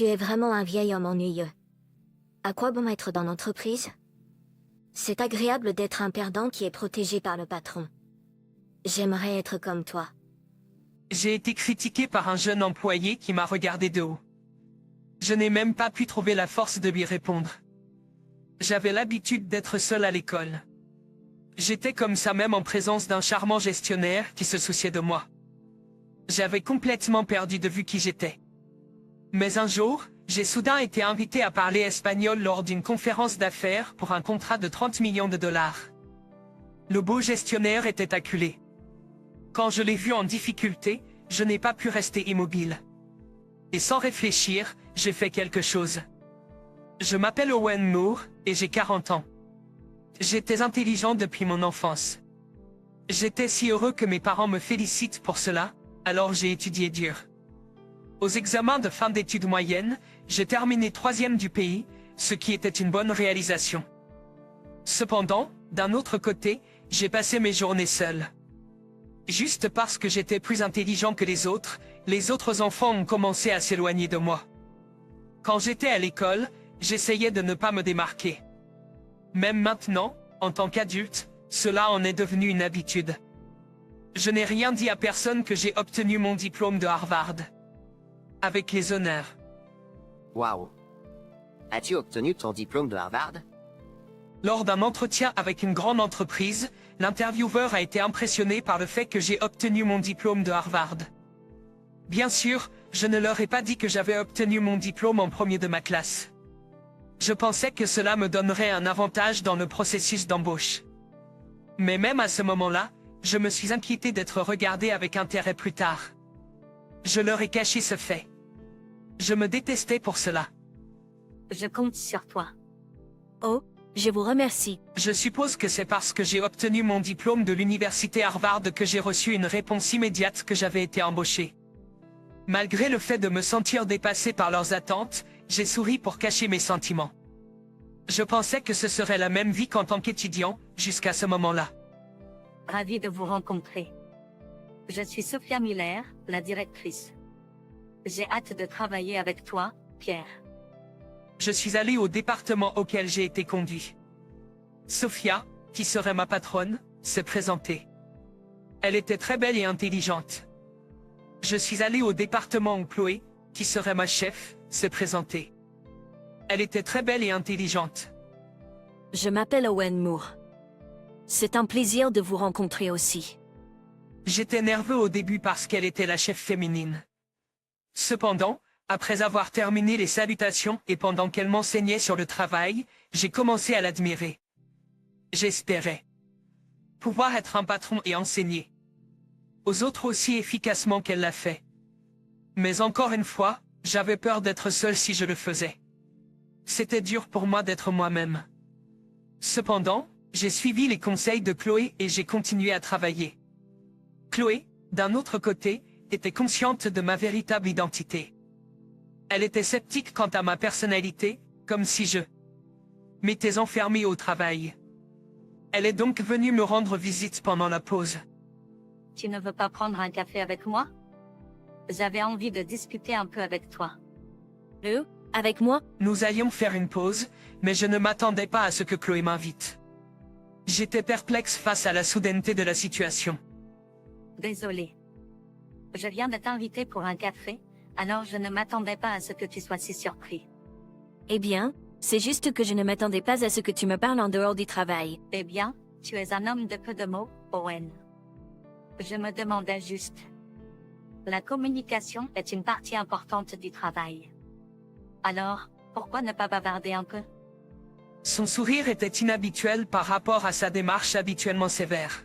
Tu es vraiment un vieil homme ennuyeux. À quoi bon être dans l'entreprise? C'est agréable d'être un perdant qui est protégé par le patron. J'aimerais être comme toi. J'ai été critiqué par un jeune employé qui m'a regardé de haut. Je n'ai même pas pu trouver la force de lui répondre. J'avais l'habitude d'être seul à l'école. J'étais comme ça même en présence d'un charmant gestionnaire qui se souciait de moi. J'avais complètement perdu de vue qui j'étais. Mais un jour, j'ai soudain été invité à parler espagnol lors d'une conférence d'affaires pour un contrat de 30 millions de dollars. Le beau gestionnaire était acculé. Quand je l'ai vu en difficulté, je n'ai pas pu rester immobile. Et sans réfléchir, j'ai fait quelque chose. Je m'appelle Owen Moore et j'ai 40 ans. J'étais intelligent depuis mon enfance. J'étais si heureux que mes parents me félicitent pour cela, alors j'ai étudié dur. Aux examens de fin d'études moyennes, j'ai terminé 3e du pays, ce qui était une bonne réalisation. Cependant, d'un autre côté, j'ai passé mes journées seul. Juste parce que j'étais plus intelligent que les autres enfants ont commencé à s'éloigner de moi. Quand j'étais à l'école, j'essayais de ne pas me démarquer. Même maintenant, en tant qu'adulte, cela en est devenu une habitude. Je n'ai rien dit à personne que j'ai obtenu mon diplôme de Harvard. Avec les honneurs. Waouh. As-tu obtenu ton diplôme de Harvard? Lors d'un entretien avec une grande entreprise, l'intervieweur a été impressionné par le fait que j'ai obtenu mon diplôme de Harvard. Bien sûr, je ne leur ai pas dit que j'avais obtenu mon diplôme en premier de ma classe. Je pensais que cela me donnerait un avantage dans le processus d'embauche. Mais même à ce moment-là, je me suis inquiété d'être regardé avec intérêt plus tard. Je leur ai caché ce fait. Je me détestais pour cela. Je compte sur toi. Oh, je vous remercie. Je suppose que c'est parce que j'ai obtenu mon diplôme de l'université Harvard que j'ai reçu une réponse immédiate que j'avais été embauché. Malgré le fait de me sentir dépassé par leurs attentes, j'ai souri pour cacher mes sentiments. Je pensais que ce serait la même vie qu'en tant qu'étudiant, jusqu'à ce moment-là. Ravi de vous rencontrer. Je suis Sophia Miller, la directrice. J'ai hâte de travailler avec toi, Pierre. Je suis allé au département auquel j'ai été conduit. Sophia, qui serait ma patronne, s'est présentée. Elle était très belle et intelligente. Je suis allé au département où Chloé, qui serait ma chef, s'est présentée. Elle était très belle et intelligente. Je m'appelle Owen Moore. C'est un plaisir de vous rencontrer aussi. J'étais nerveux au début parce qu'elle était la chef féminine. Cependant, après avoir terminé les salutations et pendant qu'elle m'enseignait sur le travail, j'ai commencé à l'admirer. J'espérais pouvoir être un patron et enseigner aux autres aussi efficacement qu'elle l'a fait. Mais encore une fois, j'avais peur d'être seul si je le faisais. C'était dur pour moi d'être moi-même. Cependant, j'ai suivi les conseils de Chloé et j'ai continué à travailler. Chloé, d'un autre côté, était consciente de ma véritable identité. Elle était sceptique quant à ma personnalité, comme si je m'étais enfermé au travail. Elle est donc venue me rendre visite pendant la pause. Tu ne veux pas prendre un café avec moi? J'avais envie de discuter un peu avec toi. Avec moi? Nous allions faire une pause, mais je ne m'attendais pas à ce que Chloé m'invite. J'étais perplexe face à la soudaineté de la situation. Désolé. Je viens de t'inviter pour un café, alors je ne m'attendais pas à ce que tu sois si surpris. Eh bien, c'est juste que je ne m'attendais pas à ce que tu me parles en dehors du travail. Eh bien, tu es un homme de peu de mots, Owen. Je me demandais juste. La communication est une partie importante du travail. Alors, pourquoi ne pas bavarder un peu? Son sourire était inhabituel par rapport à sa démarche habituellement sévère.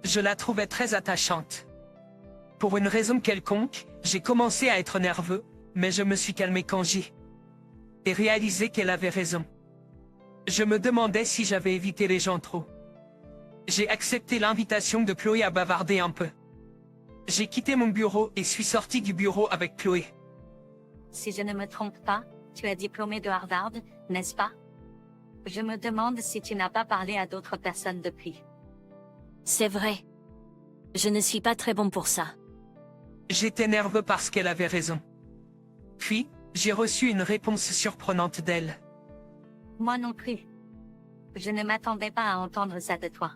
Je la trouvais très attachante. Pour une raison quelconque, j'ai commencé à être nerveux, mais je me suis calmé quand j'ai réalisé qu'elle avait raison. Je me demandais si j'avais évité les gens trop. J'ai accepté l'invitation de Chloé à bavarder un peu. J'ai quitté mon bureau et suis sorti du bureau avec Chloé. Si je ne me trompe pas, tu es diplômé de Harvard, n'est-ce pas? Je me demande si tu n'as pas parlé à d'autres personnes depuis. C'est vrai. Je ne suis pas très bon pour ça. J'étais nerveux parce qu'elle avait raison. Puis, J'ai reçu une réponse surprenante d'elle. Moi non plus. Je ne m'attendais pas à entendre ça de toi.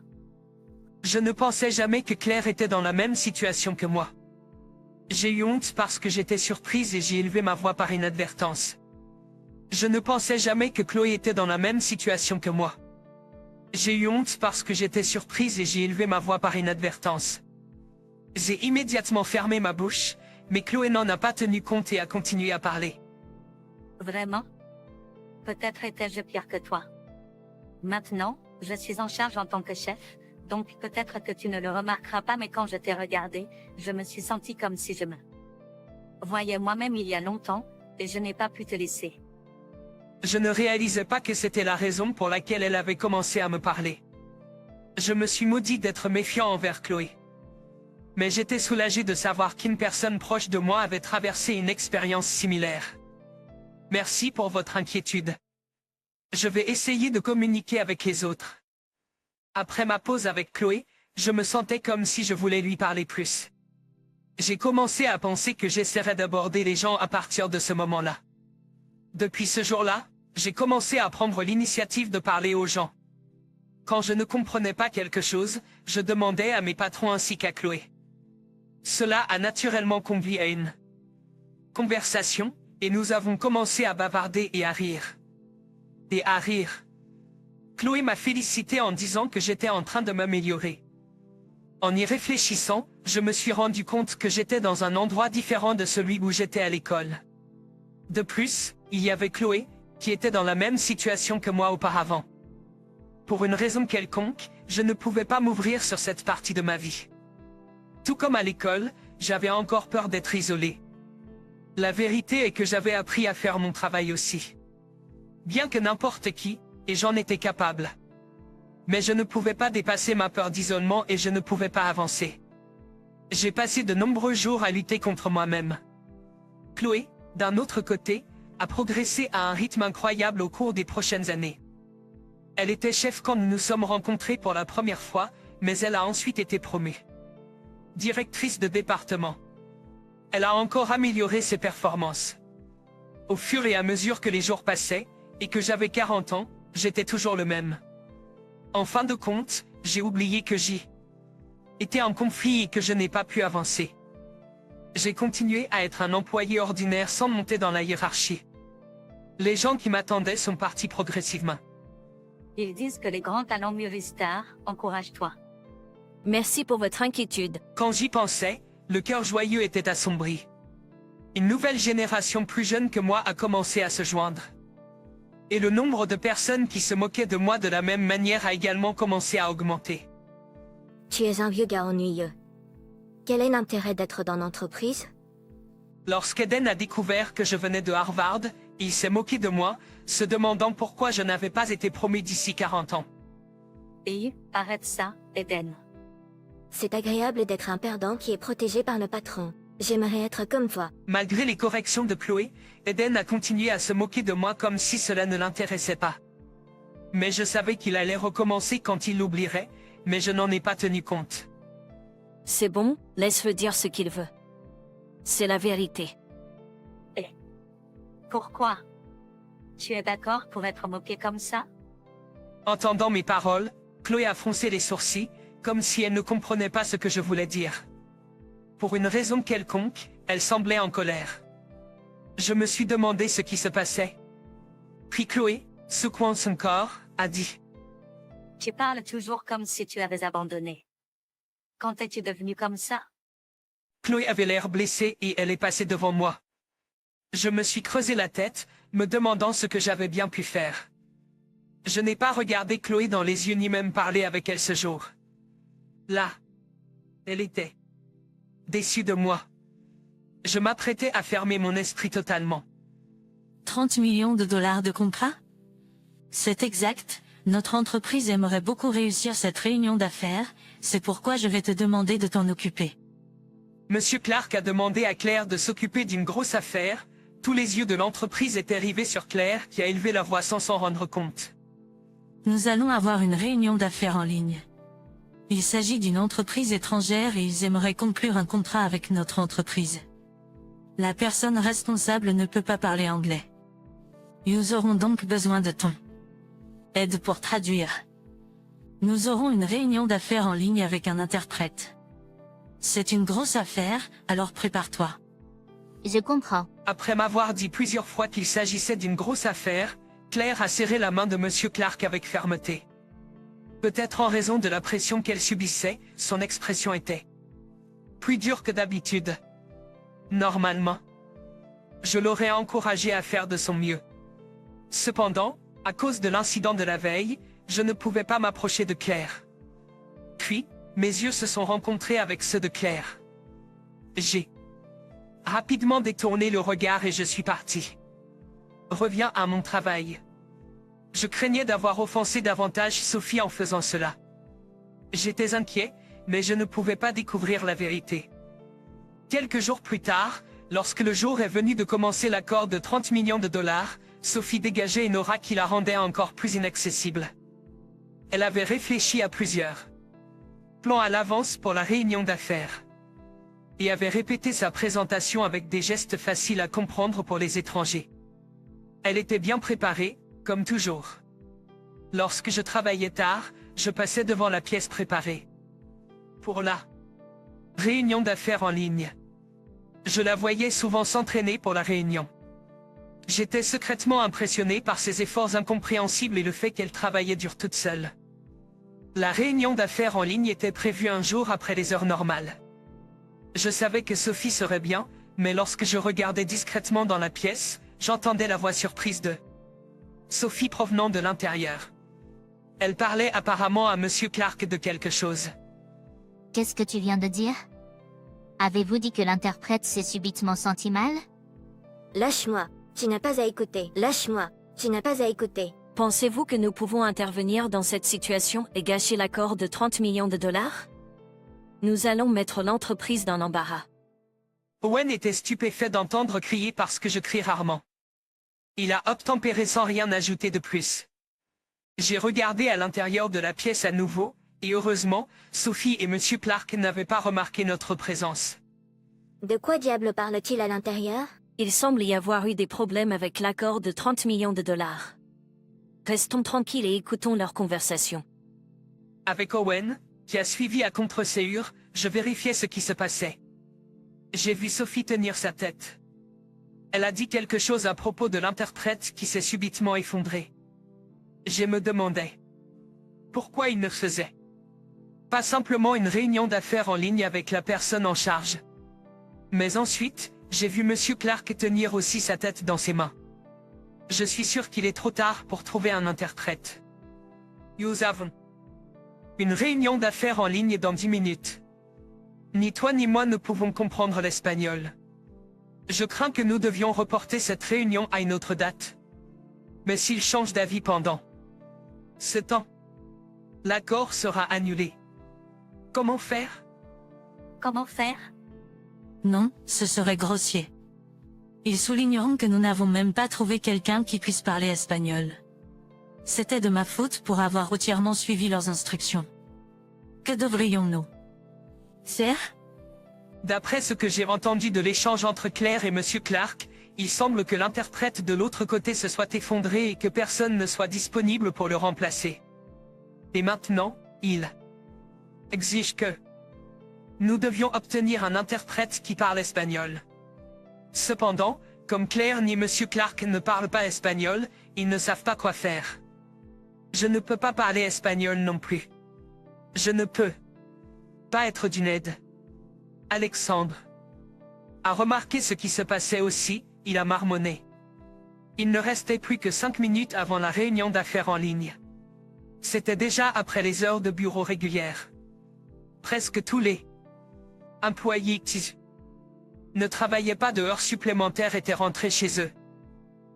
Je ne pensais jamais que Claire était dans la même situation que moi. J'ai eu honte parce que j'étais surprise et j'ai élevé ma voix par inadvertance. Je ne pensais jamais que Chloé était dans la même situation que moi. J'ai eu honte parce que j'étais surprise et j'ai élevé ma voix par inadvertance. J'ai immédiatement fermé ma bouche, mais Chloé n'en a pas tenu compte et a continué à parler. Vraiment? Peut-être étais-je pire que toi. Maintenant, je suis en charge en tant que chef, donc peut-être que tu ne le remarqueras pas, mais quand je t'ai regardé, je me suis senti comme si je me voyais moi-même il y a longtemps, et je n'ai pas pu te laisser. Je ne réalisais pas que c'était la raison pour laquelle elle avait commencé à me parler. Je me suis maudit d'être méfiant envers Chloé. Mais j'étais soulagé de savoir qu'une personne proche de moi avait traversé une expérience similaire. Merci pour votre inquiétude. Je vais essayer de communiquer avec les autres. Après ma pause avec Chloé, je me sentais comme si je voulais lui parler plus. J'ai commencé à penser que j'essaierais d'aborder les gens à partir de ce moment-là. Depuis ce jour-là, j'ai commencé à prendre l'initiative de parler aux gens. Quand je ne comprenais pas quelque chose, je demandais à mes patrons ainsi qu'à Chloé. Cela a naturellement conduit à une conversation, et nous avons commencé à bavarder et à rire. Et à rire. Chloé m'a félicité en disant que j'étais en train de m'améliorer. En y réfléchissant, je me suis rendu compte que j'étais dans un endroit différent de celui où j'étais à l'école. De plus, il y avait Chloé, qui était dans la même situation que moi auparavant. Pour une raison quelconque, je ne pouvais pas m'ouvrir sur cette partie de ma vie. Tout comme à l'école, j'avais encore peur d'être isolé. La vérité est que j'avais appris à faire mon travail aussi. Bien que n'importe qui, et j'en étais capable. Mais je ne pouvais pas dépasser ma peur d'isolement et je ne pouvais pas avancer. J'ai passé de nombreux jours à lutter contre moi-même. Chloé, d'un autre côté, a progressé à un rythme incroyable au cours des prochaines années. Elle était chef quand nous nous sommes rencontrés pour la première fois, mais elle a ensuite été promue directrice de département. Elle a encore amélioré ses performances. Au fur et à mesure que les jours passaient, et que j'avais 40 ans, j'étais toujours le même. En fin de compte, j'ai oublié que j'y étais en conflit et que je n'ai pas pu avancer. J'ai continué à être un employé ordinaire sans monter dans la hiérarchie. Les gens qui m'attendaient sont partis progressivement. Ils disent que les grands talents mûrissent tard, encourage-toi. Merci pour votre inquiétude. Quand j'y pensais, le cœur joyeux était assombri. Une nouvelle génération plus jeune que moi a commencé à se joindre. Et le nombre de personnes qui se moquaient de moi de la même manière a également commencé à augmenter. Tu es un vieux gars ennuyeux. Quel est l'intérêt d'être dans l'entreprise? Lorsqu'Eden a découvert que je venais de Harvard, il s'est moqué de moi, se demandant pourquoi je n'avais pas été promu d'ici 40 ans. Et arrête ça, Eden. C'est agréable d'être un perdant qui est protégé par le patron. J'aimerais être comme toi. Malgré les corrections de Chloé, Eden a continué à se moquer de moi comme si cela ne l'intéressait pas. Mais je savais qu'il allait recommencer quand il l'oublierait, mais je n'en ai pas tenu compte. C'est bon, laisse-le dire ce qu'il veut. C'est la vérité. Et pourquoi? Tu es d'accord pour être moqué comme ça? Entendant mes paroles, Chloé a froncé les sourcils, comme si elle ne comprenait pas ce que je voulais dire. Pour une raison quelconque, elle semblait en colère. Je me suis demandé ce qui se passait. Puis Chloé, secouant son corps, a dit « Tu parles toujours comme si tu avais abandonné. Quand es-tu devenu comme ça? » Chloé avait l'air blessée et elle est passée devant moi. Je me suis creusé la tête, me demandant ce que j'avais bien pu faire. Je n'ai pas regardé Chloé dans les yeux ni même parlé avec elle ce jour. Là, elle était déçue de moi. Je m'apprêtais à fermer mon esprit totalement. 30 millions de dollars de contrat? C'est exact, notre entreprise aimerait beaucoup réussir cette réunion d'affaires, c'est pourquoi je vais te demander de t'en occuper. Monsieur Clark a demandé à Claire de s'occuper d'une grosse affaire. Tous les yeux de l'entreprise étaient rivés sur Claire qui a élevé la voix sans s'en rendre compte. Nous allons avoir une réunion d'affaires en ligne. Il s'agit d'une entreprise étrangère et ils aimeraient conclure un contrat avec notre entreprise. La personne responsable ne peut pas parler anglais. Nous aurons donc besoin de ton aide pour traduire. Nous aurons une réunion d'affaires en ligne avec un interprète. C'est une grosse affaire, alors prépare-toi. Je comprends. Après m'avoir dit plusieurs fois qu'il s'agissait d'une grosse affaire, Claire a serré la main de Monsieur Clark avec fermeté. Peut-être en raison de la pression qu'elle subissait, son expression était plus dure que d'habitude. Normalement, je l'aurais encouragé à faire de son mieux. Cependant, à cause de l'incident de la veille, je ne pouvais pas m'approcher de Claire. Puis, mes yeux se sont rencontrés avec ceux de Claire. J'ai rapidement détourné le regard et je suis parti. Reviens à mon travail. Je craignais d'avoir offensé davantage Sophie en faisant cela. J'étais inquiet, mais je ne pouvais pas découvrir la vérité. Quelques jours plus tard, lorsque le jour est venu de commencer l'accord de 30 millions de dollars, Sophie dégageait une aura qui la rendait encore plus inaccessible. Elle avait réfléchi à plusieurs plans à l'avance pour la réunion d'affaires et avait répété sa présentation avec des gestes faciles à comprendre pour les étrangers. Elle était bien préparée, comme toujours. Lorsque je travaillais tard, je passais devant la pièce préparée pour la réunion d'affaires en ligne. Je la voyais souvent s'entraîner pour la réunion. J'étais secrètement impressionné par ses efforts incompréhensibles et le fait qu'elle travaillait dur toute seule. La réunion d'affaires en ligne était prévue un jour après les heures normales. Je savais que Sophie serait bien, mais lorsque je regardais discrètement dans la pièce, j'entendais la voix surprise de Sophie provenant de l'intérieur. Elle parlait apparemment à Monsieur Clark de quelque chose. Qu'est-ce que tu viens de dire? Avez-vous dit que l'interprète s'est subitement senti mal? Lâche-moi, tu n'as pas à écouter. Lâche-moi, tu n'as pas à écouter. Pensez-vous que nous pouvons intervenir dans cette situation et gâcher l'accord de 30 millions de dollars? Nous allons mettre l'entreprise dans l'embarras. Owen était stupéfait d'entendre crier parce que je crie rarement. Il a obtempéré sans rien ajouter de plus. J'ai regardé à l'intérieur de la pièce à nouveau, et heureusement, Sophie et Monsieur Clark n'avaient pas remarqué notre présence. De quoi diable parle-t-il à l'intérieur? Il semble y avoir eu des problèmes avec l'accord de 30 millions de dollars. Restons tranquilles et écoutons leur conversation. Avec Owen, qui a suivi à contre-séure, je vérifiais ce qui se passait. J'ai vu Sophie tenir sa tête. Elle a dit quelque chose à propos de l'interprète qui s'est subitement effondré. Je me demandais pourquoi il ne faisait pas simplement une réunion d'affaires en ligne avec la personne en charge. Mais ensuite, j'ai vu Monsieur Clark tenir aussi sa tête dans ses mains. Je suis sûr qu'il est trop tard pour trouver un interprète. Nous avons une réunion d'affaires en ligne dans 10 minutes. Ni toi ni moi ne pouvons comprendre l'espagnol. Je crains que nous devions reporter cette réunion à une autre date. Mais s'il change d'avis pendant ce temps, l'accord sera annulé. Comment faire? Comment faire? Non, ce serait grossier. Ils souligneront que nous n'avons même pas trouvé quelqu'un qui puisse parler espagnol. C'était de ma faute pour avoir entièrement suivi leurs instructions. Que devrions-nous faire? D'après ce que j'ai entendu de l'échange entre Claire et Monsieur Clark, il semble que l'interprète de l'autre côté se soit effondré et que personne ne soit disponible pour le remplacer. Et maintenant, il exige que nous devions obtenir un interprète qui parle espagnol. Cependant, comme Claire ni Monsieur Clark ne parlent pas espagnol, ils ne savent pas quoi faire. Je ne peux pas parler espagnol non plus. Je ne peux pas être d'une aide. Alexandre a remarqué ce qui se passait aussi, il a marmonné. Il ne restait plus que 5 minutes avant la réunion d'affaires en ligne. C'était déjà après les heures de bureau régulières. Presque tous les employés qui ne travaillaient pas de heures supplémentaires étaient rentrés chez eux.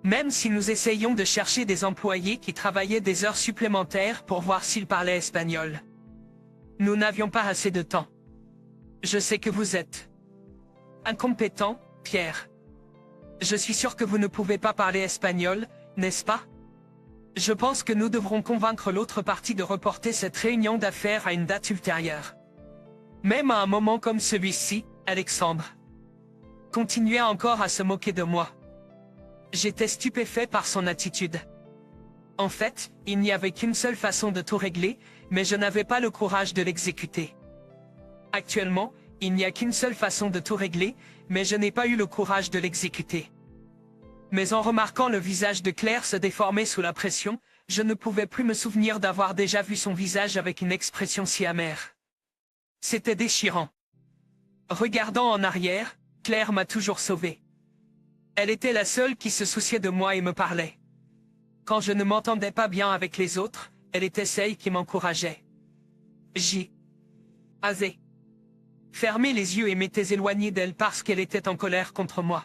Même si nous essayions de chercher des employés qui travaillaient des heures supplémentaires pour voir s'ils parlaient espagnol. Nous n'avions pas assez de temps. Je sais que vous êtes incompétent, Pierre. Je suis sûr que vous ne pouvez pas parler espagnol, n'est-ce pas? Je pense que nous devrons convaincre l'autre partie de reporter cette réunion d'affaires à une date ultérieure. Même à un moment comme celui-ci, Alexandre continuait encore à se moquer de moi. J'étais stupéfait par son attitude. En fait, il n'y avait qu'une seule façon de tout régler, mais je n'avais pas le courage de l'exécuter. Actuellement, il n'y a qu'une seule façon de tout régler, mais je n'ai pas eu le courage de l'exécuter. Mais en remarquant le visage de Claire se déformer sous la pression, je ne pouvais plus me souvenir d'avoir déjà vu son visage avec une expression si amère. C'était déchirant. Regardant en arrière, Claire m'a toujours sauvé. Elle était la seule qui se souciait de moi et me parlait. Quand je ne m'entendais pas bien avec les autres, elle était celle qui m'encourageait. J'y osais fermer les yeux et m'étais éloigné d'elle parce qu'elle était en colère contre moi.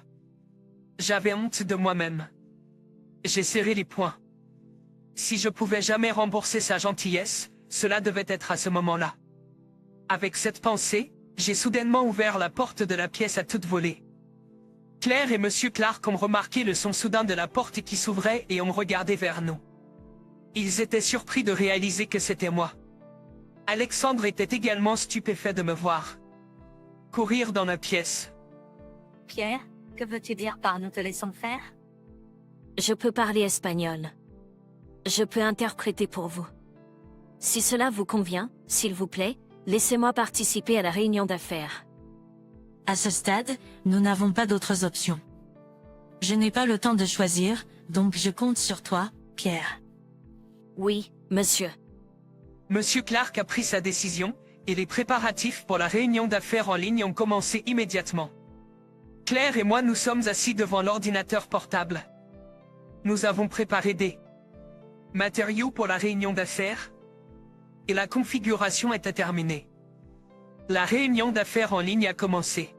J'avais honte de moi-même. J'ai serré les poings. Si je pouvais jamais rembourser sa gentillesse, cela devait être à ce moment-là. Avec cette pensée, j'ai soudainement ouvert la porte de la pièce à toute volée. Claire et Monsieur Clark ont remarqué le son soudain de la porte qui s'ouvrait et ont regardé vers nous. Ils étaient surpris de réaliser que c'était moi. Alexandre était également stupéfait de me voir courir dans la pièce. Pierre, que veux-tu dire par nous te laissons faire? Je peux parler espagnol. Je peux interpréter pour vous. Si cela vous convient, s'il vous plaît, laissez-moi participer à la réunion d'affaires. À ce stade, nous n'avons pas d'autres options. Je n'ai pas le temps de choisir, donc je compte sur toi, Pierre. Oui, monsieur. Monsieur Clark a pris sa décision, et les préparatifs pour la réunion d'affaires en ligne ont commencé immédiatement. Claire et moi nous sommes assis devant l'ordinateur portable. Nous avons préparé des matériaux pour la réunion d'affaires, et la configuration était terminée. La réunion d'affaires en ligne a commencé.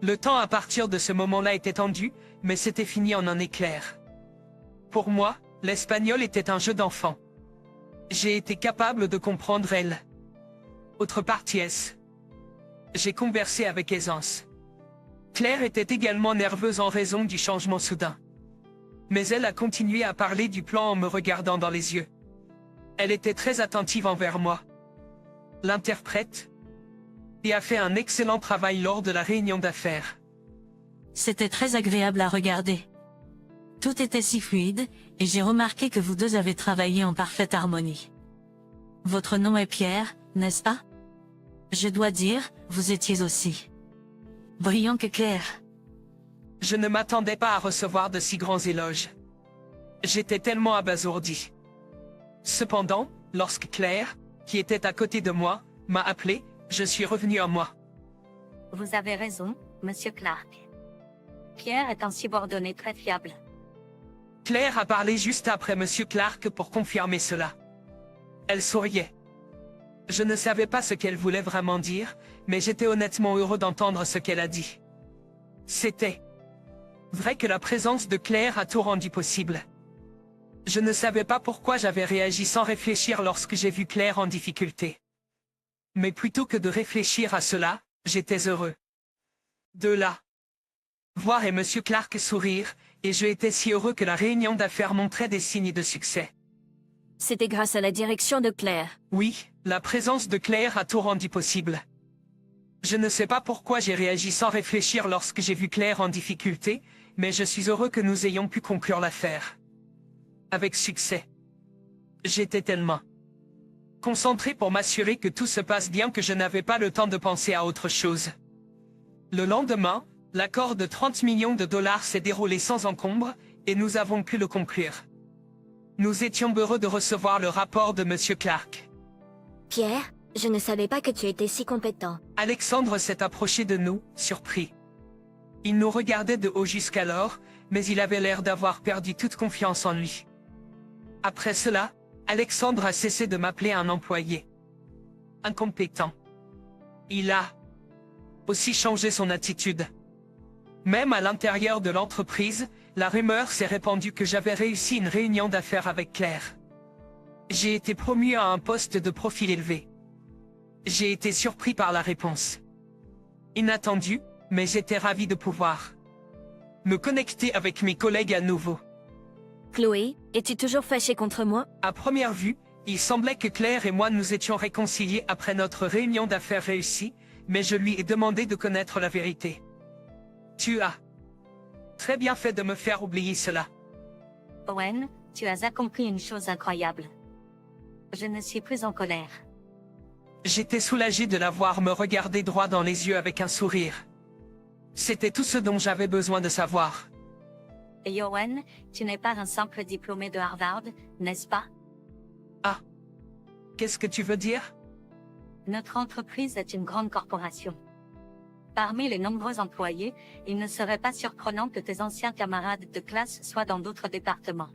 Le temps à partir de ce moment-là était tendu, mais c'était fini en un éclair. Pour moi, l'espagnol était un jeu d'enfant. J'ai été capable de comprendre elle. Autre partie. J'ai conversé avec aisance. Claire était également nerveuse en raison du changement soudain. Mais elle a continué à parler du plan en me regardant dans les yeux. Elle était très attentive envers moi. L'interprète et a fait un excellent travail lors de la réunion d'affaires. C'était très agréable à regarder. Tout était si fluide, et j'ai remarqué que vous deux avez travaillé en parfaite harmonie. Votre nom est Pierre, n'est-ce pas? Je dois dire, vous étiez aussi brillant que Claire. Je ne m'attendais pas à recevoir de si grands éloges. J'étais tellement abasourdi. Cependant, lorsque Claire, qui était à côté de moi, m'a appelé, je suis revenu à moi. Vous avez raison, Monsieur Clark. Pierre est un subordonné très fiable. Claire a parlé juste après Monsieur Clark pour confirmer cela. Elle souriait. Je ne savais pas ce qu'elle voulait vraiment dire, mais j'étais honnêtement heureux d'entendre ce qu'elle a dit. C'était vrai que la présence de Claire a tout rendu possible. Je ne savais pas pourquoi j'avais réagi sans réfléchir lorsque j'ai vu Claire en difficulté. Mais plutôt que de réfléchir à cela, j'étais heureux. De là, voir et Monsieur Clark sourire, et je étais si heureux que la réunion d'affaires montrait des signes de succès. C'était grâce à la direction de Claire. Oui, la présence de Claire a tout rendu possible. Je ne sais pas pourquoi j'ai réagi sans réfléchir lorsque j'ai vu Claire en difficulté, mais je suis heureux que nous ayons pu conclure l'affaire. Avec succès. J'étais tellement concentré pour m'assurer que tout se passe bien que je n'avais pas le temps de penser à autre chose. Le lendemain, l'accord de 30 millions de dollars s'est déroulé sans encombre, et nous avons pu le conclure. Nous étions heureux de recevoir le rapport de Monsieur Clark. Pierre, je ne savais pas que tu étais si compétent. Alexandre s'est approché de nous, surpris. Il nous regardait de haut jusqu'alors, mais il avait l'air d'avoir perdu toute confiance en lui. Après cela, Alexandre a cessé de m'appeler un employé incompétent. Il a aussi changé son attitude. Même à l'intérieur de l'entreprise, la rumeur s'est répandue que j'avais réussi une réunion d'affaires avec Claire. J'ai été promu à un poste de profil élevé. J'ai été surpris par la réponse. Inattendu, mais j'étais ravi de pouvoir me connecter avec mes collègues à nouveau. Chloé, es-tu toujours fâchée contre moi? À première vue, il semblait que Claire et moi nous étions réconciliés après notre réunion d'affaires réussie, mais je lui ai demandé de connaître la vérité. Tu as très bien fait de me faire oublier cela. Owen, tu as accompli une chose incroyable. Je ne suis plus en colère. J'étais soulagé de la voir me regarder droit dans les yeux avec un sourire. C'était tout ce dont j'avais besoin de savoir. Et Owen, tu n'es pas un simple diplômé de Harvard, n'est-ce pas? Ah. Qu'est-ce que tu veux dire? Notre entreprise est une grande corporation. Parmi les nombreux employés, il ne serait pas surprenant que tes anciens camarades de classe soient dans d'autres départements.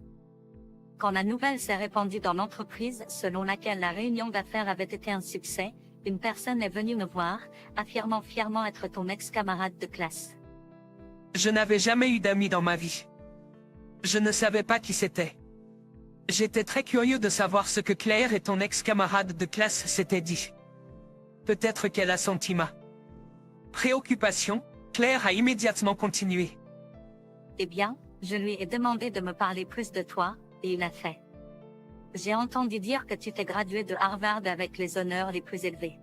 Quand la nouvelle s'est répandue dans l'entreprise selon laquelle la réunion d'affaires avait été un succès, une personne est venue me voir, affirmant fièrement être ton ex-camarade de classe. Je n'avais jamais eu d'amis dans ma vie. Je ne savais pas qui c'était. J'étais très curieux de savoir ce que Claire et ton ex-camarade de classe s'étaient dit. Peut-être qu'elle a senti ma préoccupation. Claire a immédiatement continué. Eh bien, je lui ai demandé de me parler plus de toi, et il a fait. J'ai entendu dire que tu t'es gradué de Harvard avec les honneurs les plus élevés.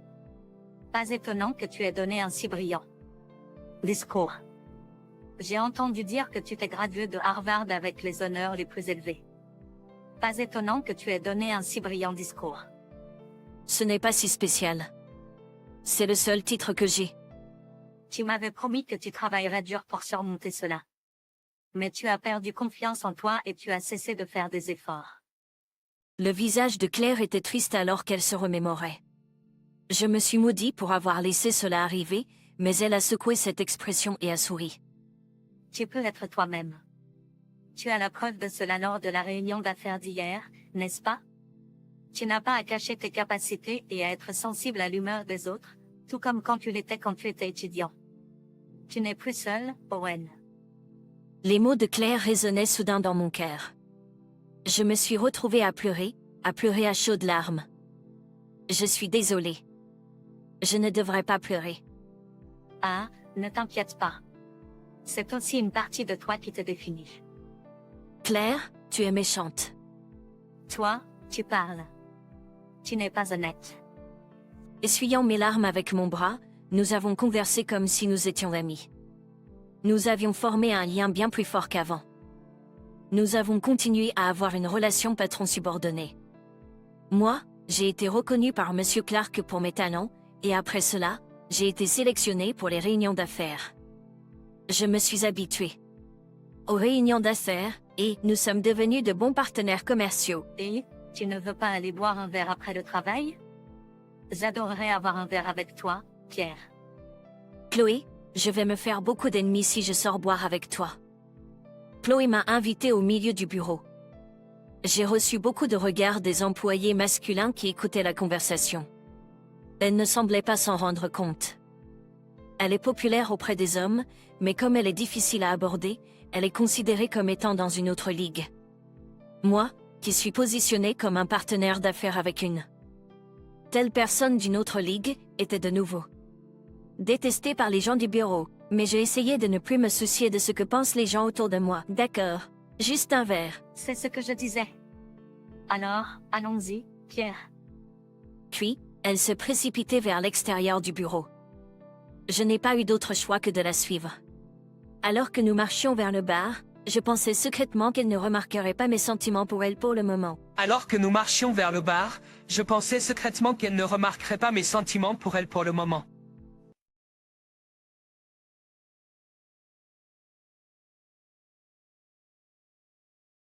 Pas étonnant que tu aies donné un si brillant discours. J'ai entendu dire que tu t'es gradué de Harvard avec les honneurs les plus élevés. Pas étonnant que tu aies donné un si brillant discours. Ce n'est pas si spécial. C'est le seul titre que j'ai. Tu m'avais promis que tu travaillerais dur pour surmonter cela. Mais tu as perdu confiance en toi et tu as cessé de faire des efforts. Le visage de Claire était triste alors qu'elle se remémorait. Je me suis maudit pour avoir laissé cela arriver, mais elle a secoué cette expression et a souri. Tu peux être toi-même. Tu as la preuve de cela lors de la réunion d'affaires d'hier, n'est-ce pas? Tu n'as pas à cacher tes capacités et à être sensible à l'humeur des autres, tout comme quand tu l'étais quand tu étais étudiant. Tu n'es plus seul, Owen. Les mots de Claire résonnaient soudain dans mon cœur. Je me suis retrouvée à pleurer à chaudes larmes. Je suis désolée. Je ne devrais pas pleurer. Ah, ne t'inquiète pas. C'est aussi une partie de toi qui te définit. Claire, tu es méchante. Toi, tu parles. Tu n'es pas honnête. Essuyant mes larmes avec mon bras, nous avons conversé comme si nous étions amis. Nous avions formé un lien bien plus fort qu'avant. Nous avons continué à avoir une relation patron-subordonné. Moi, j'ai été reconnue par Monsieur Clark pour mes talents, et après cela, j'ai été sélectionnée pour les réunions d'affaires. Je me suis habituée aux réunions d'affaires, et nous sommes devenus de bons partenaires commerciaux. Et, tu ne veux pas aller boire un verre après le travail? J'adorerais avoir un verre avec toi, Pierre. Chloé, je vais me faire beaucoup d'ennemis si je sors boire avec toi. Chloé m'a invité au milieu du bureau. J'ai reçu beaucoup de regards des employés masculins qui écoutaient la conversation. Elle ne semblait pas s'en rendre compte. Elle est populaire auprès des hommes, mais comme elle est difficile à aborder, elle est considérée comme étant dans une autre ligue. Moi, qui suis positionnée comme un partenaire d'affaires avec une telle personne d'une autre ligue, était de nouveau détestée par les gens du bureau, mais j'ai essayé de ne plus me soucier de ce que pensent les gens autour de moi. D'accord, juste un verre. C'est ce que je disais. Alors, allons-y, Pierre. Puis, elle se précipitait vers l'extérieur du bureau. Je n'ai pas eu d'autre choix que de la suivre. Alors que nous marchions vers le bar, je pensais secrètement qu'elle ne remarquerait pas mes sentiments pour elle pour le moment. Alors que nous marchions vers le bar, je pensais secrètement qu'elle ne remarquerait pas mes sentiments pour elle pour le moment.